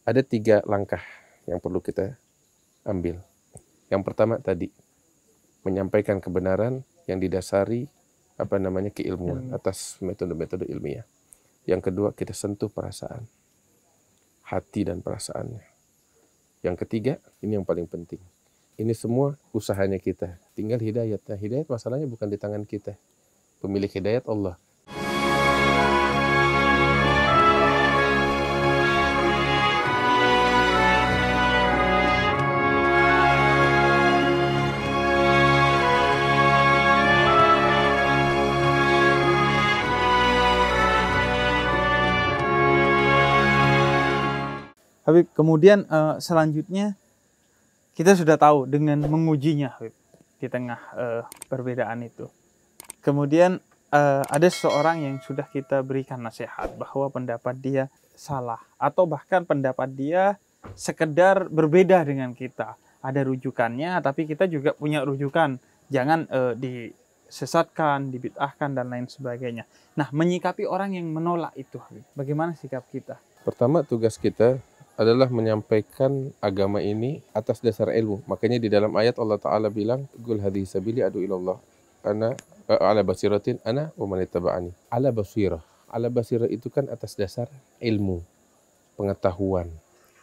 Ada 3 langkah yang perlu kita ambil. Yang pertama tadi, menyampaikan kebenaran yang didasari keilmuan atas metode-metode ilmiah. Yang kedua, kita sentuh perasaan, hati dan perasaannya. Yang ketiga, ini yang paling penting. Ini semua usahanya kita. Tinggal hidayat. Nah, hidayat masalahnya bukan di tangan kita. Pemilik hidayat Allah. Habib, kemudian selanjutnya kita sudah tahu dengan mengujinya, Habib, di tengah perbedaan itu. Kemudian ada seseorang yang sudah kita berikan nasihat bahwa pendapat dia salah, atau bahkan pendapat dia sekedar berbeda dengan kita. Ada rujukannya, tapi kita juga punya rujukan. Jangan disesatkan, dibid'ahkan, dan lain sebagainya. Nah, menyikapi orang yang menolak itu, Habib, bagaimana sikap kita? Pertama, tugas kita adalah menyampaikan agama ini atas dasar ilmu. Makanya di dalam ayat Allah Ta'ala bilang, Qul hadhihi sabili adu ilallah ana ala basiratin ana wa man ittaba'ani. Ala basirah. Ala basirah itu kan atas dasar ilmu, pengetahuan.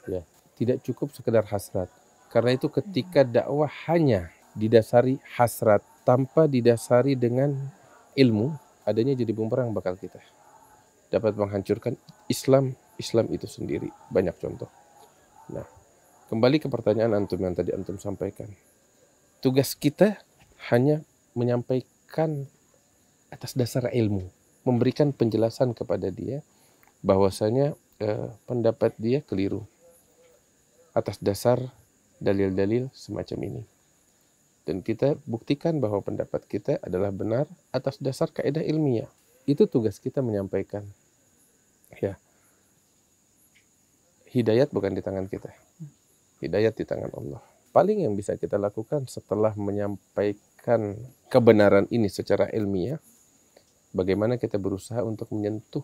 Ya. Tidak cukup sekedar hasrat. Karena itu ketika dakwah hanya didasari hasrat tanpa didasari dengan ilmu, adanya jadi bumerang bakal kita. Dapat menghancurkan Islam itu sendiri. Banyak contoh. Nah, kembali ke pertanyaan antum yang tadi antum sampaikan. Tugas kita hanya menyampaikan atas dasar ilmu, memberikan penjelasan kepada dia bahwasanya pendapat dia keliru atas dasar dalil-dalil semacam ini. Dan kita buktikan bahwa pendapat kita adalah benar atas dasar kaidah ilmiah. Itu tugas kita menyampaikan. Ya. Hidayat bukan di tangan kita. Hidayat di tangan Allah. Paling yang bisa kita lakukan setelah menyampaikan kebenaran ini secara ilmiah, bagaimana kita berusaha untuk menyentuh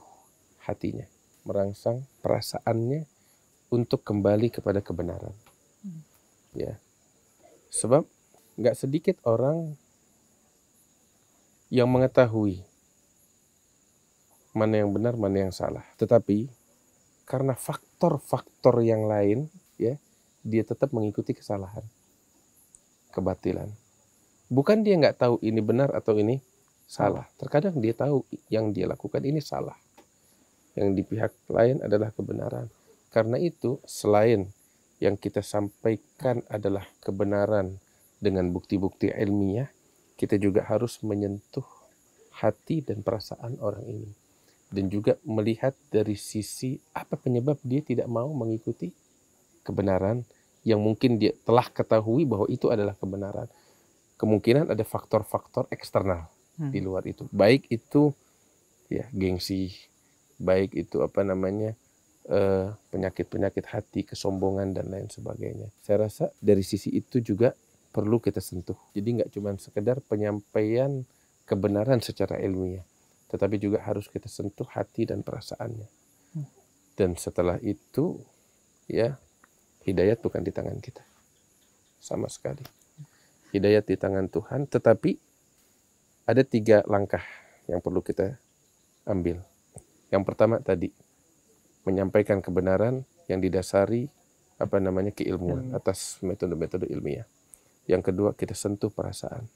hatinya, merangsang perasaannya untuk kembali kepada kebenaran. Ya. Sebab nggak sedikit orang yang mengetahui mana yang benar, mana yang salah. Tetapi karena faktor-faktor yang lain, ya, dia tetap mengikuti kesalahan, kebatilan. Bukan dia nggak tahu ini benar atau ini salah. Terkadang dia tahu yang dia lakukan ini salah. Yang di pihak lain adalah kebenaran. Karena itu, selain yang kita sampaikan adalah kebenaran dengan bukti-bukti ilmiah, kita juga harus menyentuh hati dan perasaan orang ini. Dan juga melihat dari sisi apa penyebab dia tidak mau mengikuti kebenaran yang mungkin dia telah ketahui bahwa itu adalah kebenaran. Kemungkinan ada faktor-faktor eksternal di luar itu. Baik itu ya gengsi, baik itu penyakit-penyakit hati, kesombongan dan lain sebagainya. Saya rasa dari sisi itu juga perlu kita sentuh. Jadi nggak cuma sekedar penyampaian kebenaran secara ilmiah, tetapi juga harus kita sentuh hati dan perasaannya. Dan setelah itu, ya, hidayat bukan di tangan kita. Sama sekali. Hidayat di tangan Tuhan, tetapi ada 3 langkah yang perlu kita ambil. Yang pertama tadi, menyampaikan kebenaran yang didasari keilmuan atas metode-metode ilmiah. Yang kedua, kita sentuh perasaan,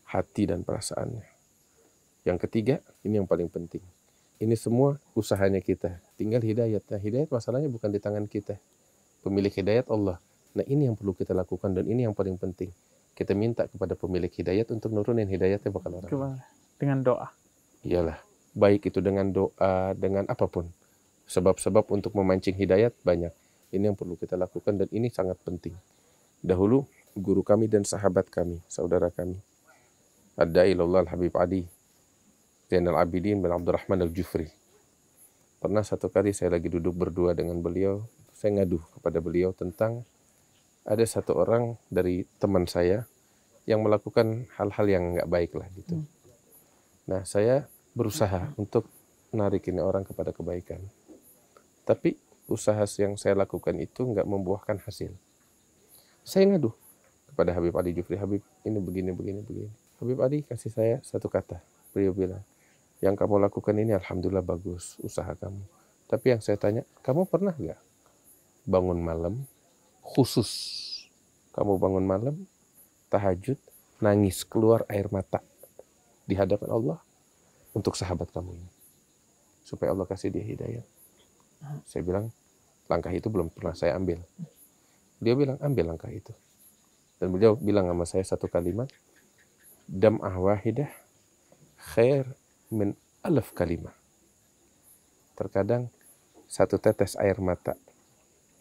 hati dan perasaannya. Yang ketiga, ini yang paling penting. Ini semua usahanya kita. Tinggal hidayat. Nah, hidayat masalahnya bukan di tangan kita. Pemilik hidayat Allah. Nah, ini yang perlu kita lakukan dan ini yang paling penting. Kita minta kepada pemilik hidayat untuk nurunin hidayatnya bakal orang. Dengan doa. Iyalah. Baik itu dengan doa, dengan apapun. Sebab-sebab untuk memancing hidayat banyak. Ini yang perlu kita lakukan dan ini sangat penting. Dahulu, guru kami dan sahabat kami, saudara kami, Ad-Da'i ilallah Al-Habib Adi Zainal Abidin bin Abdurrahman Al-Jufri. Pernah satu kali saya lagi duduk berdua dengan beliau, saya ngadu kepada beliau tentang ada satu orang dari teman saya yang melakukan hal-hal yang nggak baik lah gitu. Nah, saya berusaha untuk menarik ini orang kepada kebaikan. Tapi usaha yang saya lakukan itu nggak membuahkan hasil. Saya ngadu kepada Habib Ali Jufri, Habib ini begini. Habib Ali kasih saya satu kata, beliau bilang, yang kamu lakukan ini alhamdulillah bagus usaha kamu. Tapi yang saya tanya, kamu pernah nggak bangun malam, khusus kamu bangun malam, tahajud, nangis, keluar air mata di hadapan Allah untuk sahabat kamu ini, supaya Allah kasih dia hidayah? Saya bilang, langkah itu belum pernah saya ambil. Dia bilang, ambil langkah itu. Dan beliau bilang sama saya satu kalimat, dam'ah wahidah khair min alaf kalimah. Terkadang satu tetes air mata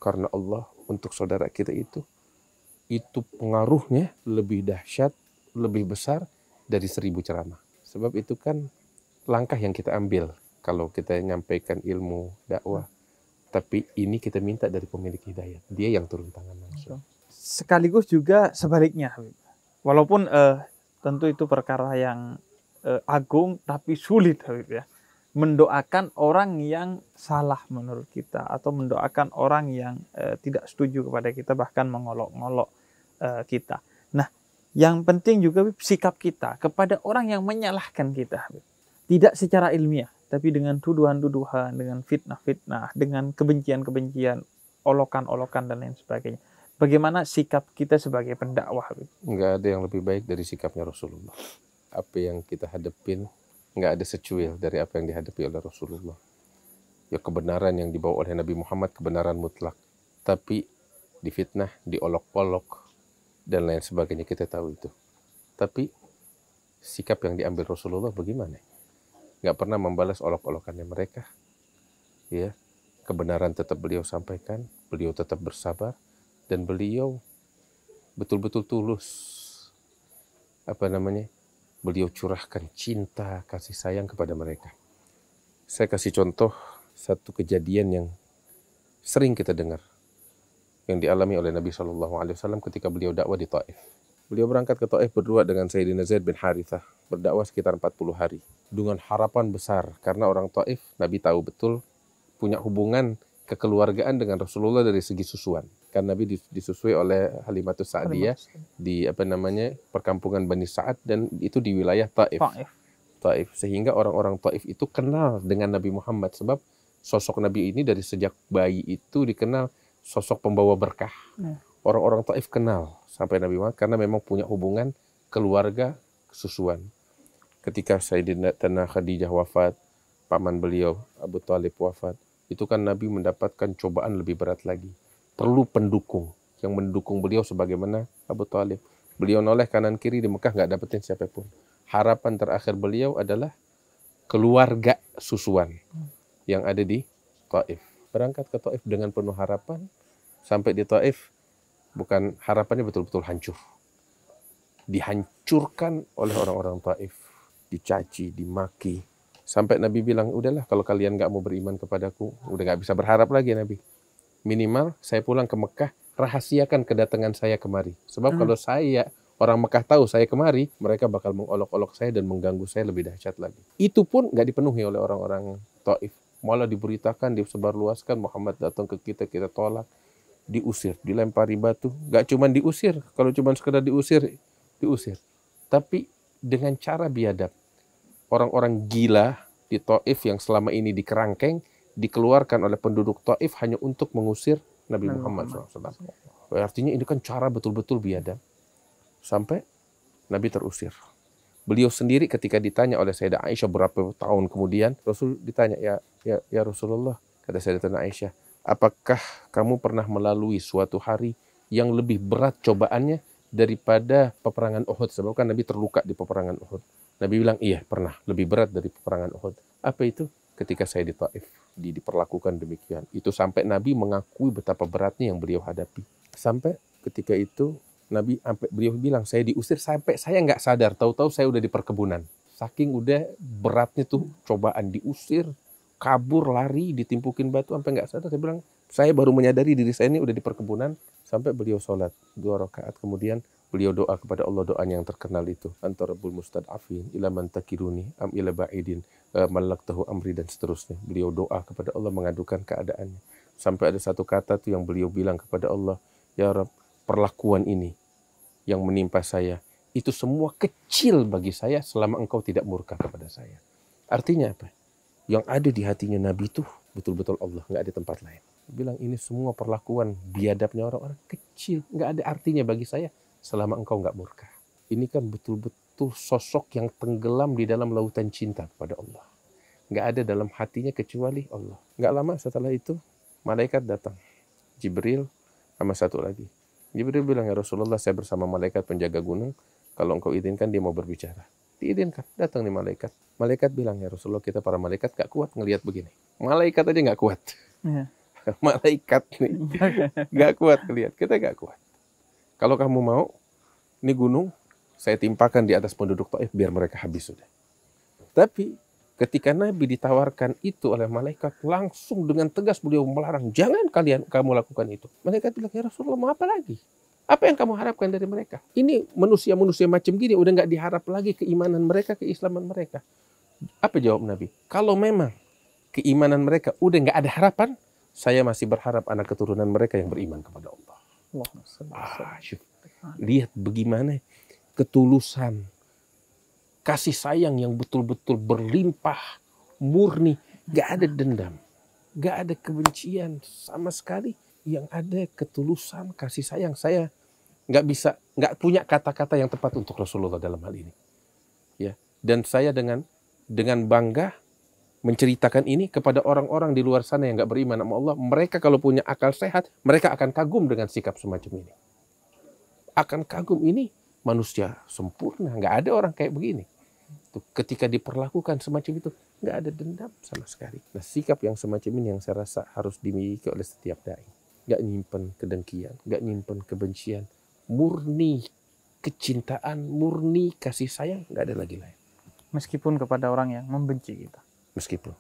karena Allah untuk saudara kita itu pengaruhnya lebih dahsyat, lebih besar dari 1000 ceramah. Sebab itu kan langkah yang kita ambil kalau kita nyampaikan ilmu dakwah. Tapi ini kita minta dari pemilik hidayah. Dia yang turun tangan langsung. Sekaligus juga sebaliknya, Habib. Walaupun tentu itu perkara yang agung tapi sulit, Habib ya. Mendoakan orang yang salah menurut kita, atau mendoakan orang yang tidak setuju kepada kita, bahkan mengolok-ngolok kita. Nah, yang penting juga, Habib, sikap kita kepada orang yang menyalahkan kita, Habib. Tidak secara ilmiah, tapi dengan tuduhan-tuduhan, dengan fitnah-fitnah, dengan kebencian-kebencian, olokan-olokan dan lain sebagainya. Bagaimana sikap kita sebagai pendakwah, Habib? Nggak ada yang lebih baik dari sikapnya Rasulullah. Apa yang kita hadapin nggak ada secuil dari apa yang dihadapi oleh Rasulullah. Ya, kebenaran yang dibawa oleh Nabi Muhammad, kebenaran mutlak. Tapi difitnah, diolok-olok, dan lain sebagainya, kita tahu itu. Tapi sikap yang diambil Rasulullah bagaimana? Nggak pernah membalas olok-olokannya mereka. Ya, kebenaran tetap beliau sampaikan, beliau tetap bersabar, dan beliau betul-betul tulus. Beliau curahkan cinta, kasih sayang kepada mereka. Saya kasih contoh satu kejadian yang sering kita dengar, yang dialami oleh Nabi SAW ketika beliau dakwah di Taif. Beliau berangkat ke Taif berdua dengan Sayyidina Zaid bin Harithah, berdakwah sekitar 40 hari. Dengan harapan besar, karena orang Taif, Nabi tahu betul, punya hubungan kekeluargaan dengan Rasulullah dari segi susuan. Kan Nabi disusui oleh Halimatus Sa'diyah di perkampungan Bani Sa'ad, dan itu di wilayah Taif. Sehingga orang-orang Taif itu kenal dengan Nabi Muhammad, sebab sosok Nabi ini dari sejak bayi itu dikenal sosok pembawa berkah. Orang-orang Taif kenal sampai Nabi Muhammad karena memang punya hubungan keluarga susuan. Ketika Sayyidatina Khadijah wafat, paman beliau Abu Thalib wafat, itu kan Nabi mendapatkan cobaan lebih berat lagi. Perlu pendukung yang mendukung beliau sebagaimana Abu Thalib. Beliau noleh kanan kiri di Mekah, nggak dapetin siapapun. Harapan terakhir beliau adalah keluarga susuan yang ada di Taif. Berangkat ke Taif dengan penuh harapan. Sampai di Taif, bukan harapannya betul-betul hancur. Dihancurkan oleh orang-orang Taif. Dicaci, dimaki. Sampai Nabi bilang, udahlah kalau kalian nggak mau beriman kepadaku, udah nggak bisa berharap lagi Nabi. Minimal saya pulang ke Mekah, rahasiakan kedatangan saya kemari. Sebab kalau orang Mekah tahu saya kemari, mereka bakal mengolok-olok saya dan mengganggu saya lebih dahsyat lagi. Itu pun nggak dipenuhi oleh orang-orang Taif. Malah diberitakan, disebarluaskan, Muhammad datang ke kita, kita tolak. Diusir, dilempari batu. Nggak cuma diusir, kalau cuma sekedar diusir. Tapi dengan cara biadab. Orang-orang gila di Taif yang selama ini dikerangkeng, dikeluarkan oleh penduduk Taif hanya untuk mengusir Nabi Muhammad SAW. Artinya ini kan cara betul-betul biadab. Sampai Nabi terusir. Beliau sendiri ketika ditanya oleh Sayyidah Aisyah beberapa tahun kemudian, Rasul ditanya, ya Rasulullah, kata Sayyidatina Aisyah, apakah kamu pernah melalui suatu hari yang lebih berat cobaannya daripada peperangan Uhud? Sebab kan Nabi terluka di peperangan Uhud. Nabi bilang, iya pernah, lebih berat dari peperangan Uhud. Apa itu? Ketika saya di Taif, diperlakukan demikian. Itu sampai Nabi mengakui betapa beratnya yang beliau hadapi. Sampai ketika itu, beliau bilang, saya diusir sampai saya nggak sadar. Tahu-tahu saya udah di perkebunan. Saking udah beratnya tuh cobaan, diusir, kabur, lari, ditimpukin batu, sampai nggak sadar. Saya bilang, saya baru menyadari diri saya ini udah di perkebunan. Sampai beliau sholat 2 rakaat. Kemudian beliau doa kepada Allah, doanya yang terkenal itu, anta rabbul mustad'afin ila man takiruni am ila ba'idin malaktahu amri, dan seterusnya. Beliau doa kepada Allah mengadukan keadaannya. Sampai ada satu kata tuh yang beliau bilang kepada Allah, ya Rabb, perlakuan ini yang menimpa saya, itu semua kecil bagi saya selama engkau tidak murka kepada saya. Artinya apa? Yang ada di hatinya Nabi itu betul-betul Allah, nggak ada tempat lain. Bilang ini semua perlakuan biadabnya orang-orang kecil, nggak ada artinya bagi saya selama engkau nggak murka. Ini kan betul-betul sosok yang tenggelam di dalam lautan cinta kepada Allah. Nggak ada dalam hatinya kecuali Allah. Nggak lama setelah itu, malaikat datang. Jibril sama satu lagi. Jibril bilang, ya Rasulullah, saya bersama malaikat penjaga gunung. Kalau engkau izinkan, dia mau berbicara. Diizinkan, datang nih malaikat. Malaikat bilang, ya Rasulullah, kita para malaikat gak kuat ngelihat begini. Malaikat aja gak kuat. Ya. Malaikat nih gak kuat ngelihat, kita gak kuat. Kalau kamu mau, ini gunung saya timpakan di atas penduduk Taif biar mereka habis sudah. Tapi ketika Nabi ditawarkan itu oleh malaikat, langsung dengan tegas beliau melarang, jangan kamu lakukan itu. Malaikat bilang, ya Rasulullah, mau apa lagi? Apa yang kamu harapkan dari mereka? Ini manusia-manusia macam gini, udah nggak diharap lagi keimanan mereka, keislaman mereka. Apa jawab Nabi? Kalau memang keimanan mereka udah nggak ada harapan, saya masih berharap anak keturunan mereka yang beriman kepada Allah. Lihat bagaimana ketulusan, kasih sayang yang betul-betul berlimpah, murni, gak ada dendam, gak ada kebencian sama sekali. Yang ada ketulusan, kasih sayang. Saya gak punya kata-kata yang tepat untuk Rasulullah dalam hal ini. Ya, dan saya dengan bangga menceritakan ini kepada orang-orang di luar sana yang gak beriman sama Allah. Mereka kalau punya akal sehat, mereka akan kagum dengan sikap semacam ini. Akan kagum, ini manusia sempurna, gak ada orang kayak begini. Ketika diperlakukan semacam itu, nggak ada dendam sama sekali. Nah, sikap yang semacam ini yang saya rasa harus dimiliki oleh setiap dai. Nggak nyimpen kedengkian, nggak nyimpen kebencian, murni kecintaan, murni kasih sayang, nggak ada lagi lain. Meskipun kepada orang yang membenci kita. Meskipun.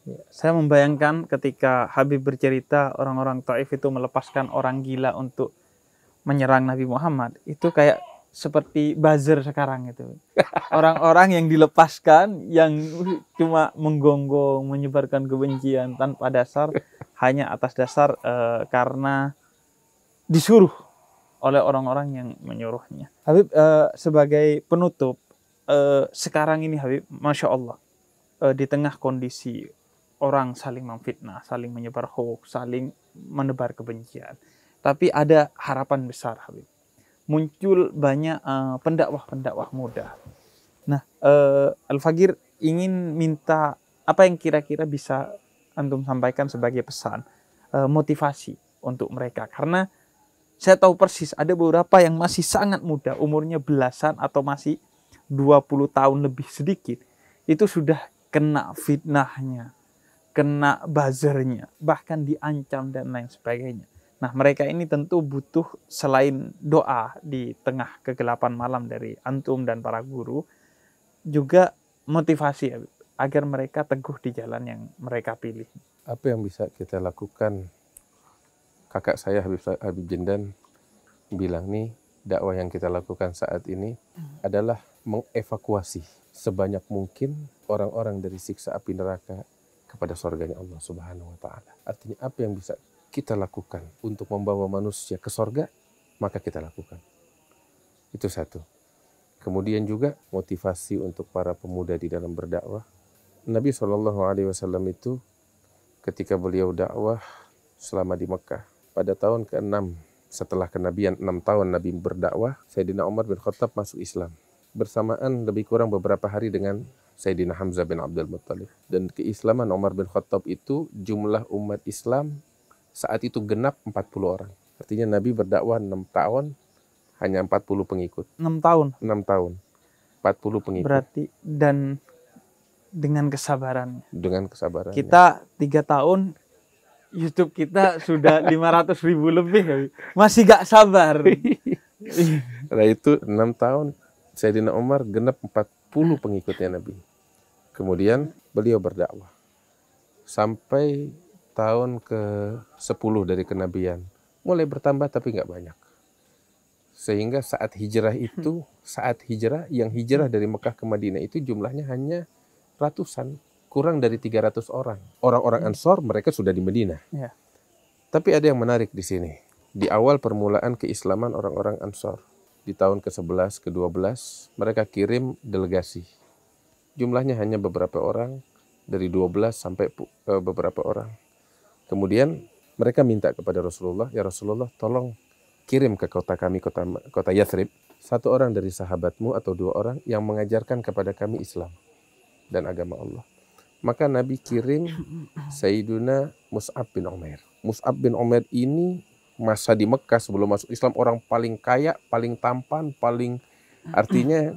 Ya, saya membayangkan ketika Habib bercerita orang-orang Taif itu melepaskan orang gila untuk menyerang Nabi Muhammad, itu kayak seperti buzzer sekarang itu. Orang-orang yang dilepaskan, yang cuma menggonggong, menyebarkan kebencian tanpa dasar, hanya atas dasar karena disuruh oleh orang-orang yang menyuruhnya. Habib, sebagai penutup, sekarang ini Habib, Masya Allah, di tengah kondisi orang saling memfitnah, saling menyebar hoax, saling menebar kebencian, tapi ada harapan besar Habib. Muncul banyak pendakwah-pendakwah muda. Nah, Al-Fagir ingin minta apa yang kira-kira bisa antum sampaikan sebagai pesan, motivasi untuk mereka. Karena saya tahu persis ada beberapa yang masih sangat muda, umurnya belasan atau masih 20 tahun lebih sedikit, itu sudah kena fitnahnya, kena buzzernya, bahkan diancam dan lain sebagainya. Nah, mereka ini tentu butuh selain doa di tengah kegelapan malam dari antum dan para guru, juga motivasi agar mereka teguh di jalan yang mereka pilih. Apa yang bisa kita lakukan? Kakak saya Habib Jindan bilang nih, dakwah yang kita lakukan saat ini adalah mengevakuasi sebanyak mungkin orang-orang dari siksa api neraka kepada surganya Allah Subhanahu wa Ta'ala. Artinya apa yang bisa kita lakukan untuk membawa manusia ke sorga, maka kita lakukan. Itu satu. Kemudian juga motivasi untuk para pemuda di dalam berdakwah. Nabi SAW itu ketika beliau dakwah selama di Mekah, pada tahun ke-6 setelah kenabian, 6 tahun Nabi berdakwah, Sayyidina Umar bin Khattab masuk Islam. Bersamaan lebih kurang beberapa hari dengan Sayyidina Hamzah bin Abdul Muttalib. Dan keislaman Umar bin Khattab itu, jumlah umat Islam saat itu genap 40 orang. Artinya Nabi berdakwah 6 tahun, hanya 40 pengikut. 6 tahun? 6 tahun, 40 pengikut. Berarti, dan dengan kesabaran. Dengan kesabaran. Kita 3 tahun, YouTube kita sudah 500.000 lebih. Masih gak sabar. Nah itu 6 tahun, Sayyidina Umar genap 40 pengikutnya Nabi. Kemudian beliau berdakwah. Sampai tahun ke-10 dari kenabian. Mulai bertambah tapi nggak banyak. Sehingga saat hijrah itu, yang hijrah dari Mekah ke Madinah itu jumlahnya hanya ratusan, kurang dari 300 orang. Orang-orang Ansor mereka sudah di Madinah. Ya. Tapi ada yang menarik di sini. Di awal permulaan keislaman orang-orang Ansor, di tahun ke-11, ke-12, mereka kirim delegasi. Jumlahnya hanya beberapa orang, dari 12 sampai beberapa orang. Kemudian mereka minta kepada Rasulullah, ya Rasulullah tolong kirim ke kota kami, kota Yathrib, satu orang dari sahabatmu atau 2 orang yang mengajarkan kepada kami Islam dan agama Allah. Maka Nabi kirim Sayyiduna Mus'ab bin Umair. Mus'ab bin Umair ini masa di Mekah sebelum masuk Islam orang paling kaya, paling tampan, paling artinya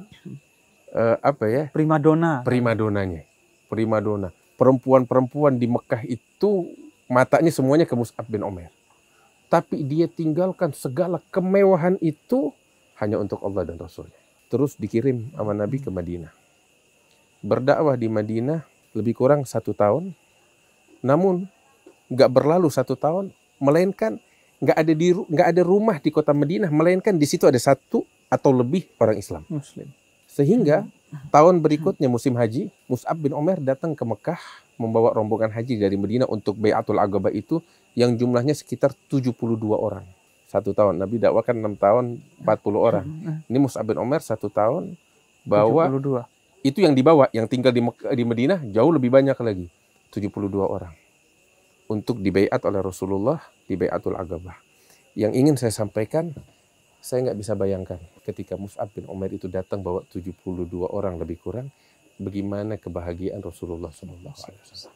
Primadona. Primadonanya. Primadona. Perempuan-perempuan di Mekah itu matanya semuanya ke Mus'ab bin Umair. Tapi dia tinggalkan segala kemewahan itu hanya untuk Allah dan Rasulnya. Terus dikirim sama Nabi ke Madinah. Berdakwah di Madinah lebih kurang 1 tahun. Namun nggak berlalu 1 tahun, melainkan nggak ada rumah di kota Madinah, melainkan di situ ada 1 atau lebih orang Islam. Muslim. Sehingga tahun berikutnya musim haji, Mus'ab bin Umair datang ke Mekah membawa rombongan haji dari Madinah untuk Bai'atul Aqabah itu yang jumlahnya sekitar 72 orang. 1 tahun. Nabi dakwakan 6 tahun 40 orang. Ini Mus'ab bin Umair 1 tahun bawa 72. Itu yang dibawa, yang tinggal di Madinah jauh lebih banyak lagi. 72 orang. Untuk dibaiat oleh Rasulullah di Bai'atul Aqabah. Yang ingin saya sampaikan, saya nggak bisa bayangkan ketika Mus'ab bin Umair itu datang bawa 72 orang lebih kurang, bagaimana kebahagiaan Rasulullah SAW.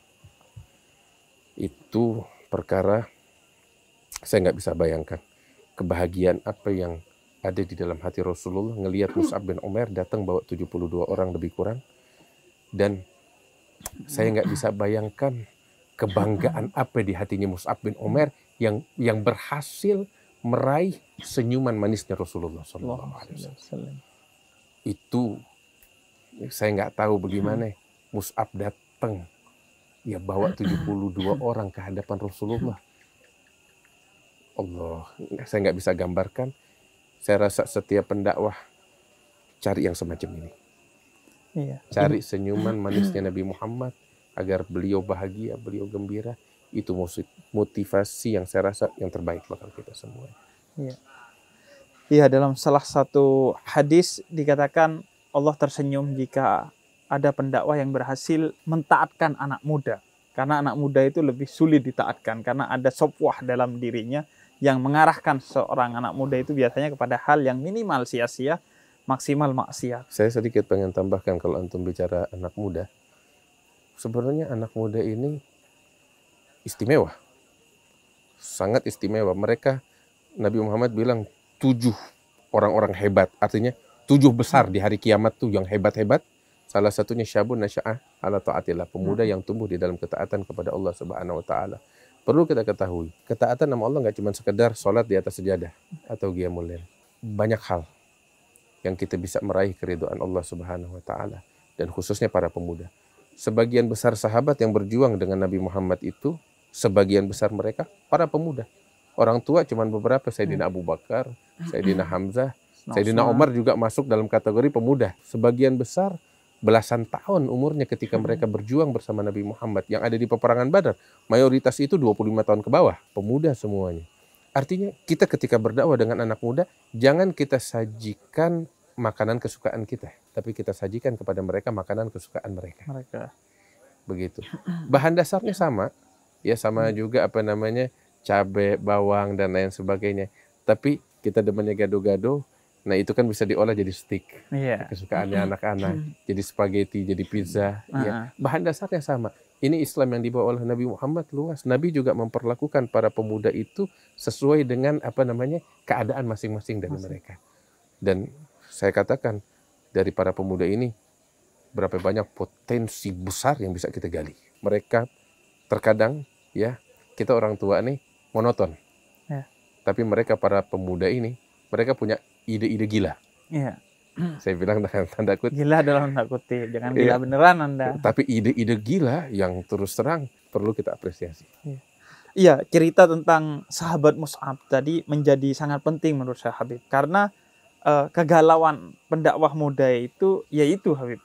Itu perkara saya nggak bisa bayangkan. Kebahagiaan apa yang ada di dalam hati Rasulullah ngelihat Mus'ab bin Umair datang bawa 72 orang lebih kurang. Dan saya nggak bisa bayangkan kebanggaan apa di hatinya Mus'ab bin Umair yang berhasil meraih senyuman manisnya Rasulullah SAW. Itu saya nggak tahu bagaimana Mus'ab datang ya bawa 72 orang ke hadapan Rasulullah. Allah, saya nggak bisa gambarkan. Saya rasa setiap pendakwah cari yang semacam ini. Iya. Cari senyuman manisnya Nabi Muhammad agar beliau bahagia, beliau gembira. Itu motivasi yang saya rasa yang terbaik bakal kita semua. Iya. Iya, dalam salah satu hadis dikatakan Allah tersenyum jika ada pendakwah yang berhasil mentaatkan anak muda. Karena anak muda itu lebih sulit ditaatkan karena ada sofwah dalam dirinya yang mengarahkan seorang anak muda itu biasanya kepada hal yang minimal sia-sia, maksimal maksiat. Saya sedikit pengen tambahkan kalau antum bicara anak muda. Sebenarnya anak muda ini istimewa. Sangat istimewa. Mereka, Nabi Muhammad bilang 7 orang-orang hebat. Artinya 7 besar di hari kiamat tuh yang hebat-hebat. Salah satunya syabun nasya'ah ala ta'atillah. Pemuda yang tumbuh di dalam ketaatan kepada Allah Subhanahu wa ta'ala. Perlu kita ketahui, ketaatan nama Allah nggak cuma sekedar sholat di atas sejadah atau qiyamul lail. Banyak hal yang kita bisa meraih keridhaan Allah Subhanahu wa ta'ala. Dan khususnya para pemuda. Sebagian besar sahabat yang berjuang dengan Nabi Muhammad itu, sebagian besar mereka para pemuda. Orang tua cuma beberapa, Sayyidina Abu Bakar, Sayyidina Hamzah, Sayyidina Umar juga masuk dalam kategori pemuda. Sebagian besar belasan tahun umurnya ketika mereka berjuang bersama Nabi Muhammad yang ada di peperangan Badar. Mayoritas itu 25 tahun ke bawah, pemuda semuanya. Artinya kita ketika berdakwah dengan anak muda, jangan kita sajikan makanan kesukaan kita, tapi kita sajikan kepada mereka makanan kesukaan mereka. Begitu. Bahan dasarnya sama, ya sama juga cabai, bawang dan lain sebagainya. Tapi kita demennya gado-gado. Nah itu kan bisa diolah jadi steak, kesukaannya anak-anak, jadi spaghetti, jadi pizza. Ya. Bahan dasarnya sama. Ini Islam yang dibawa oleh Nabi Muhammad luas. Nabi juga memperlakukan para pemuda itu sesuai dengan keadaan masing-masing dari mereka. Dan saya katakan dari para pemuda ini berapa banyak potensi besar yang bisa kita gali. Mereka terkadang ya kita orang tua nih monoton, tapi mereka para pemuda ini mereka punya ide-ide gila. Iya. Saya bilang dengan tanda kutip. Gila dalam tanda kutip, jangan gila beneran Anda. Tapi ide-ide gila yang terus terang perlu kita apresiasi. Iya, cerita tentang sahabat Mus'ab tadi menjadi sangat penting menurut saya Habib. Karena kegalauan pendakwah muda itu, yaitu Habib.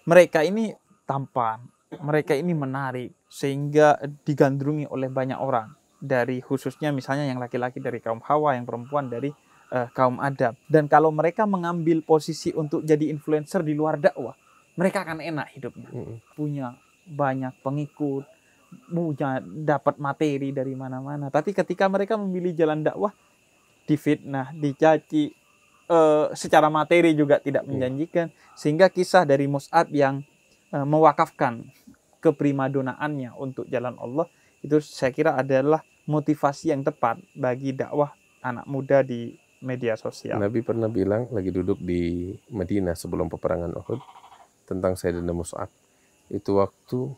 Mereka ini tampan, mereka ini menarik sehingga digandrungi oleh banyak orang, dari khususnya misalnya yang laki-laki dari kaum Hawa, yang perempuan dari kaum Adam. Dan kalau mereka mengambil posisi untuk jadi influencer di luar dakwah, mereka akan enak hidupnya, punya banyak pengikut, punya dapat materi dari mana-mana. Tapi ketika mereka memilih jalan dakwah, difitnah, dicaci, secara materi juga tidak menjanjikan, sehingga kisah dari Mus'ab yang mewakafkan keprimadonaannya untuk jalan Allah, itu saya kira adalah motivasi yang tepat bagi dakwah anak muda di media sosial. Nabi pernah bilang lagi duduk di Madinah sebelum peperangan Uhud tentang Sayyidina Mus'ab. Itu waktu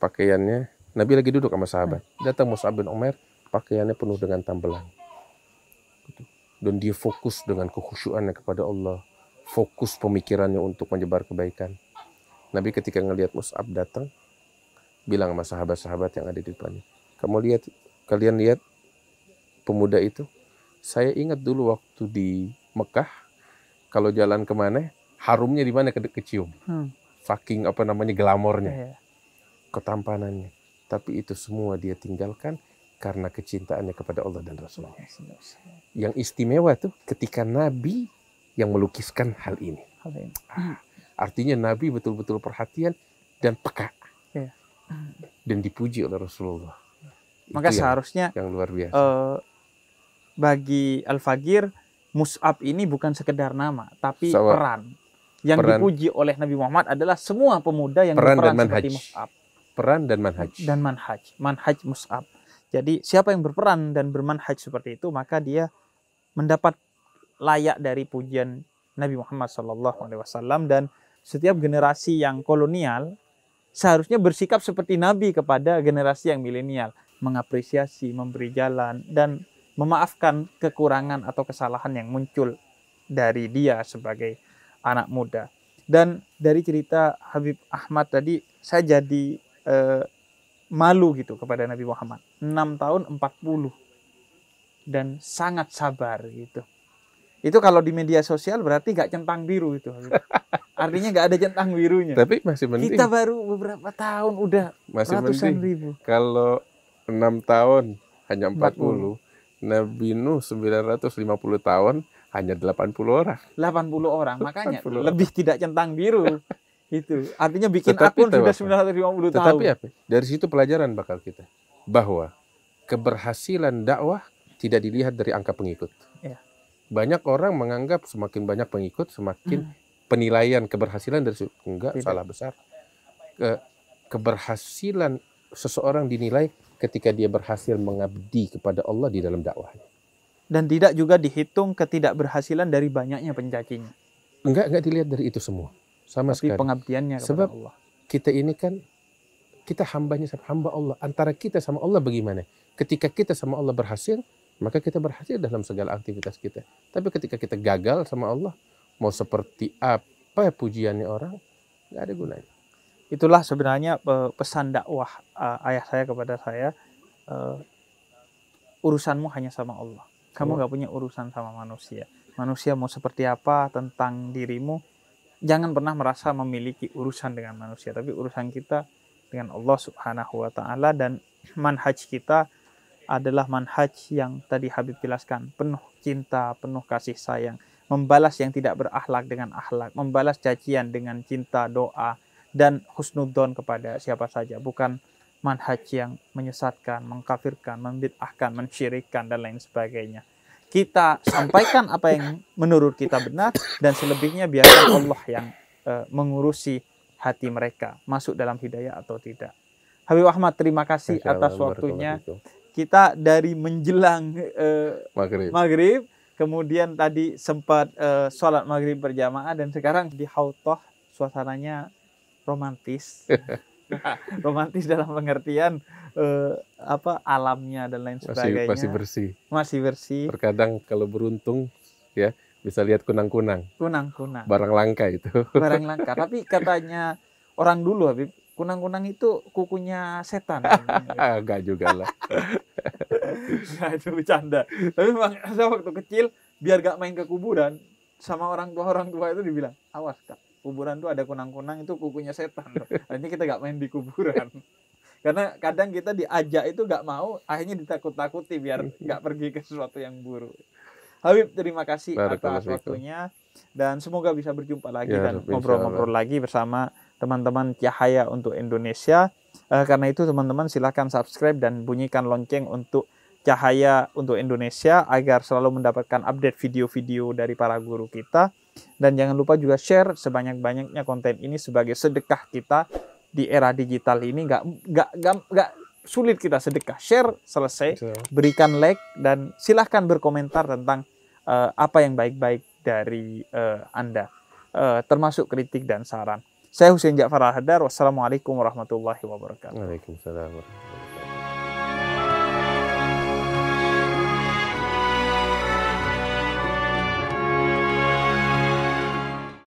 pakaiannya, Nabi lagi duduk sama sahabat. Datang Mus'ab bin Umair, pakaiannya penuh dengan tambelan. Dan dia fokus dengan kekhusyuannya kepada Allah. Fokus pemikirannya untuk menyebar kebaikan. Nabi ketika ngelihat Mus'ab datang, bilang sama sahabat-sahabat yang ada di depannya, kalian lihat pemuda itu? Saya ingat dulu waktu di Mekah, kalau jalan kemana, harumnya di mana kecium. Saking glamornya, ketampanannya. Tapi itu semua dia tinggalkan karena kecintaannya kepada Allah dan Rasulullah. Yang istimewa tuh ketika Nabi yang melukiskan hal ini. Artinya Nabi betul-betul perhatian dan peka. Dan dipuji oleh Rasulullah. Maka seharusnya yang luar biasa. Bagi Al-Fagir, Mus'ab ini bukan sekedar nama, tapi peran. Yang dipuji oleh Nabi Muhammad adalah semua pemuda yang berperan seperti Mus'ab. Peran dan manhaj. Dan manhaj Mus'ab. Jadi siapa yang berperan dan bermanhaj seperti itu, maka dia mendapat layak dari pujian Nabi Muhammad SAW. Dan setiap generasi yang kolonial seharusnya bersikap seperti Nabi kepada generasi yang milenial, mengapresiasi, memberi jalan, dan memaafkan kekurangan atau kesalahan yang muncul dari dia sebagai anak muda. Dan dari cerita Habib Ahmad tadi, saya jadi malu gitu kepada Nabi Muhammad. 6 tahun 40 dan sangat sabar gitu. Itu kalau di media sosial berarti gak centang biru itu. Artinya gak ada centang birunya. Tapi masih mending. Kita baru beberapa tahun udah masih ratusan ribu. Kalau 6 tahun hanya 40. Nabi Nuh 950 tahun hanya 80 orang. 80 orang, makanya 80 lebih tidak centang biru. Itu artinya bikin akun sudah 950 tahun. Tetapi apa? Dari situ pelajaran bakal kita bahwa keberhasilan dakwah tidak dilihat dari angka pengikut. Banyak orang menganggap semakin banyak pengikut semakin penilaian keberhasilan dari situ. Enggak, salah besar. Keberhasilan seseorang dinilai ketika dia berhasil mengabdi kepada Allah di dalam dakwahnya. Dan tidak juga dihitung ketidakberhasilan dari banyaknya pencacinya. Enggak dilihat dari itu semua. Sama tapi sekali. Pengabdiannya kepada sebab Allah. Kita ini kan, kita hamba Allah. Antara kita sama Allah bagaimana? Ketika kita sama Allah berhasil, maka kita berhasil dalam segala aktivitas kita. Tapi ketika kita gagal sama Allah, mau seperti apa pujiannya orang, nggak ada gunanya. Itulah sebenarnya pesan dakwah ayah saya kepada saya. Urusanmu hanya sama Allah. Kamu gak punya urusan sama manusia. Manusia mau seperti apa tentang dirimu, jangan pernah merasa memiliki urusan dengan manusia. Tapi urusan kita dengan Allah Subhanahu wa ta'ala. Dan manhaj kita adalah manhaj yang tadi Habib jelaskan, penuh cinta, penuh kasih sayang, membalas yang tidak berakhlak dengan akhlak, membalas cacian dengan cinta, doa, dan husnudzon kepada siapa saja. Bukan manhaj yang menyesatkan, mengkafirkan, membid'ahkan, mensyirikkan, dan lain sebagainya. Kita sampaikan apa yang menurut kita benar, dan selebihnya biarkan Allah yang mengurusi hati mereka, masuk dalam hidayah atau tidak. Habib Ahmad, terima kasih atas waktunya. Kita dari menjelang maghrib, kemudian tadi sempat sholat maghrib berjamaah, dan sekarang di Hautoh suasananya romantis. Romantis dalam pengertian alamnya dan lain sebagainya. Masih bersih. Terkadang kalau beruntung ya bisa lihat kunang-kunang. Kunang-kunang. Barang langka itu. Barang langka. Tapi katanya orang dulu, Habib, kunang-kunang itu kukunya setan. Enggak juga lah. Nah, itu bercanda. Tapi memang saya waktu kecil biar gak main ke kuburan, sama orang tua itu dibilang, awas Kak, kuburan tuh ada kunang-kunang, itu kukunya setan. Akhirnya kita nggak main di kuburan. Karena kadang kita diajak itu nggak mau, akhirnya ditakut-takuti biar nggak pergi ke sesuatu yang buruk. Habib, terima kasih Barakallahu atas fikum. waktunya dan semoga bisa berjumpa lagi Ya dan Rabbi, ngobrol-ngobrol insyaallah. lagi bersama teman-teman Cahaya untuk Indonesia. Karena itu teman-teman silahkan subscribe dan bunyikan lonceng untuk Cahaya untuk Indonesia agar selalu mendapatkan update video-video dari para guru kita. Dan jangan lupa juga share sebanyak-banyaknya konten ini sebagai sedekah kita di era digital ini. Nggak sulit kita sedekah, share selesai, Insyaallah. berikan like dan silahkan berkomentar tentang apa yang baik-baik dari Anda, termasuk kritik dan saran. Saya Husein Ja'far Al-Hadar. Wassalamualaikum warahmatullahi wabarakatuh. Waalaikumsalam.